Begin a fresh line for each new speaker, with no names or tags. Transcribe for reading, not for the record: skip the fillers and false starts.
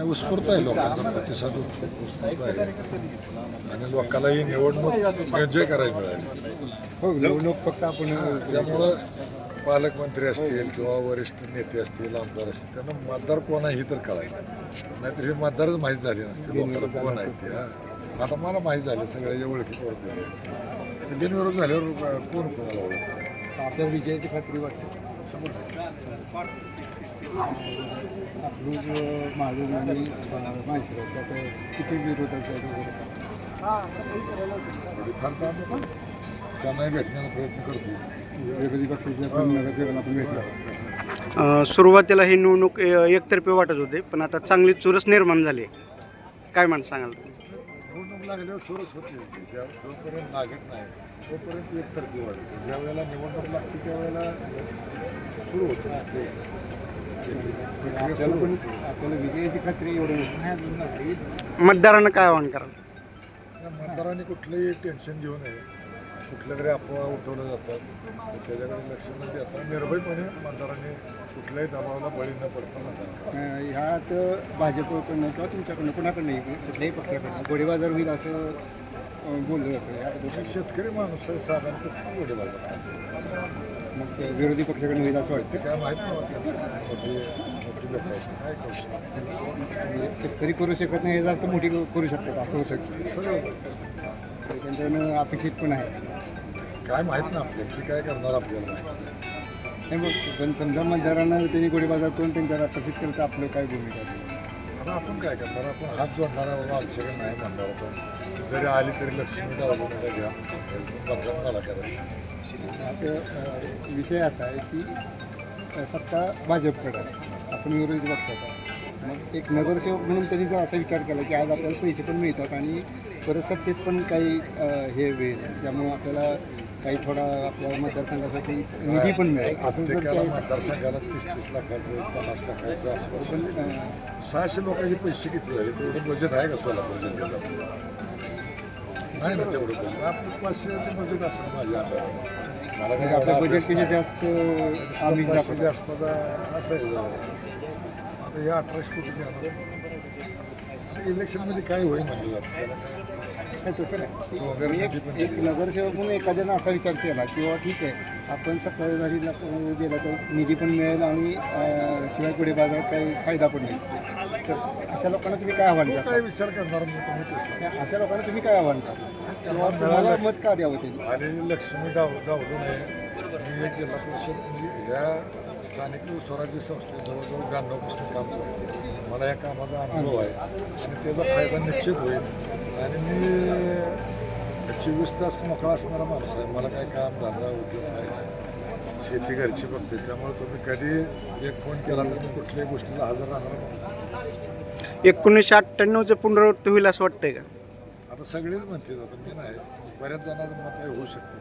उत्स्फूर्त आहे, लोकांचा प्रतिसाद उत्स्फूर्त आहे आणि लोकांनाही निवडणूक एन्जॉय करायला मिळाली.
हो, निवडणूक फक्त आपण
त्यामुळं पालकमंत्री असतील किंवा वरिष्ठ नेते असतील, आमदार असतील, त्यांना मतदार कोण आहे ही तर कळायला, नाहीतर हे मतदारच माहीत झाले नसते लोकांना कोण आहे ते. आता मला माहीत झालं सगळ्याच्या ओळखीत ओळखले, बिनविरोध झाल्यावर कोण कोणाला ओळखतं.
आपल्याला विजयाची खात्री वाटते. आपलं महाजन आणि माहिती किती विरोधाचं
फार चालतं पण त्यांनाही भेटण्याचा प्रयत्न करतो.
विरोधी पक्षाच्या नगरसेवकांना आपण भेटलो.
सुरुवातीला ही निवडणूक एकतर्फी वाटत होते, पण आता चांगली चुरस निर्माण झाली. काय म्हणून सांगाल?
निवडणूक लागल्यावर चोरच होते. जोपर्यंत लागत नाही तोपर्यंत एकतर्फी वाढते. ज्या वेळेला निवडणूक लागते त्यावेळेला सुरू होतं.
आपल्याला विजयाची खात्री एवढं.
मतदारांना काय आव्हान कराल?
मतदारांनी कुठलंही टेन्शन घेऊ नये. कुठल्या तरी अफवा उठवल्या जातात त्याच्याकडे लक्ष न देता निर्भयपणे मतदारांनी कुठल्याही दबावाला बळी न पडता मतदान.
ह्यात भाजपकडनं किंवा तुमच्याकडनं कुणाकडनं कुठल्याही पक्षाकडनं गोळीबाजार होईल असं बोललं जातं.
शेतकरी माणूस आहे, साधारण गोडे बाजार.
मग विरोधी पक्षाकडनं होईल असं वाटतं.
ते काय माहीत नव्हतं त्यांचं मोठी लोक काय करू शकतो.
शेतकरी करू शकत नाही, हे जर तर मोठी करू शकतात असं होऊ शकतं.
सगळं
त्यांच्याकडनं अपेक्षित पण आहे.
काय माहीत ना आपल्याला ते काय करणार आपल्याला.
नाही मग पण समजा मतदारांना त्यांनी गोळीबाजार करून त्यांच्यावर आकर्षित केलं तर आपलं काय भूमिका आहे?
आता आपण काय करणार? आपण हात जोडणारा बाबा आमच्याकडे नाही म्हणणार. आपण जरी आली तरी लक्ष्मी डावलून घ्या, मतदान मला करायचं.
आता विषय असा आहे की सत्ता भाजपकडे आहे, आपण विरोधी पक्षात आहे. मग एक नगरसेवक म्हणून त्यांनी जर असा विचार केला की आज आपल्याला पैसे पण मिळतात आणि परत सत्तेत पण काही हे वेळ त्यामुळे आपल्याला काही थोडा आपल्या मतदारसंघासाठी निधी पण मिळेल असं जर
प्रत्येकाला मतदारसंघाला 30-30 लाखाचं 50 लाखाचं आसपास 600 लोकांचे पैसे किती झाले? तेवढं बजेट आहे का सोलापूर जिल्ह्यात? नाही ना तेवढं बजेट. आपलं 500 बजेट असेल माझ्या अंदाजाने. मला काय
आपलं बजेटपेक्षा जास्त आम्ही
500च्या आसपास असायचं. आता हे 1800 कोटी घेणार. इलेक्शनमध्ये काय होईल म्हणलं जातं.
तसं नाही. एक नगरसेवक म्हणून एखाद्यानं असा विचार केला किंवा ठीक आहे आपण सत्ताधारीला गेला तर निधी पण मिळेल आणि शिवाय पुढे बाजारात काही फायदा पण मिळेल. तर अशा लोकांना तुम्ही काय आव्हान करता?
काय विचार करणार मग तुम्ही तसं?
अशा लोकांना तुम्ही काय आव्हान करता किंवा तुम्हाला मत का द्यावं ते?
आणि लक्ष्मी डावलू नये. मी एक जिल्हा परिषद म्हणजे ह्या स्थानिक स्वराज्य संस्थेत जवळजवळ 92% काम करतो. मला या कामाचा अनुभव आहे आणि त्याचा फायदा निश्चित होईल. आणि मी 24 तास मोकळा असणारा माणूस आहे. मला काही काम धंदा उद्योग आहे, शेती घरची बघते. त्यामुळे तुम्ही कधी एक फोन केला तर मी कुठल्याही गोष्टीला हजर राहणार माणूस.
1998चं पुनरावृत्ती होईल असं वाटतंय का?
आता सगळेच म्हणते, आता मी नाही, बऱ्याच जणांचं मत आहे होऊ शकतं.